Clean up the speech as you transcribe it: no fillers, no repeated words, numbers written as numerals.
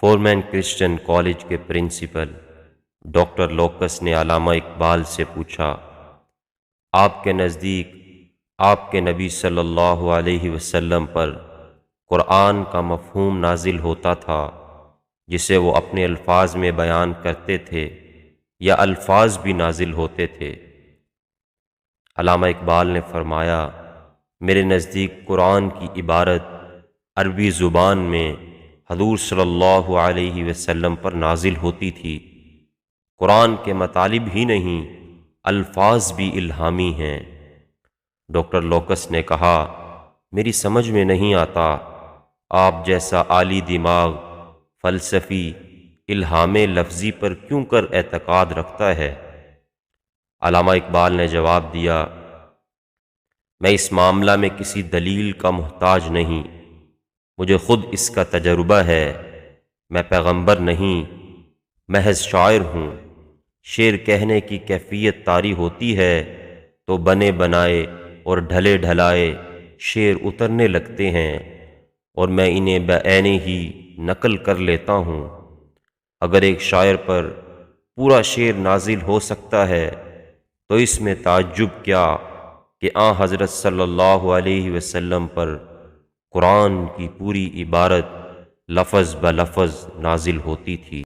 Foreman Christian college کے principal doctor locus نے علامہ اقبال سے پوچھا، آپ کے نزدیک آپ کے نبی صلی اللہ علیہ وسلم پر قرآن کا مفہوم نازل ہوتا تھا جسے وہ اپنے الفاظ میں بیان کرتے تھے یا الفاظ بھی نازل ہوتے تھے؟ علامہ اقبال نے فرمایا، میرے نزدیک قرآن کی عبارت عربی زبان میں حضور صلی اللہ علیہ وسلم پر نازل ہوتی تھی۔ قرآن کے مطالب ہی نہیں، الفاظ بھی الہامی ہیں۔ ڈاکٹر لوکس نے کہا، میری سمجھ میں نہیں آتا آپ جیسا عالی دماغ فلسفی الہام لفظی پر کیوں کر اعتقاد رکھتا ہے؟ علامہ اقبال نے جواب دیا، میں اس معاملہ میں کسی دلیل کا محتاج نہیں، مجھے خود اس کا تجربہ ہے۔ میں پیغمبر نہیں، محض شاعر ہوں۔ شعر کہنے کی کیفیت طاری ہوتی ہے تو بنے بنائے اور ڈھلے ڈھلائے شعر اترنے لگتے ہیں اور میں انہیں بعینہ ہی نقل کر لیتا ہوں۔ اگر ایک شاعر پر پورا شعر نازل ہو سکتا ہے تو اس میں تعجب کیا کہ آن حضرت صلی اللہ علیہ وسلم پر قرآن کی پوری عبارت لفظ بلفظ نازل ہوتی تھی۔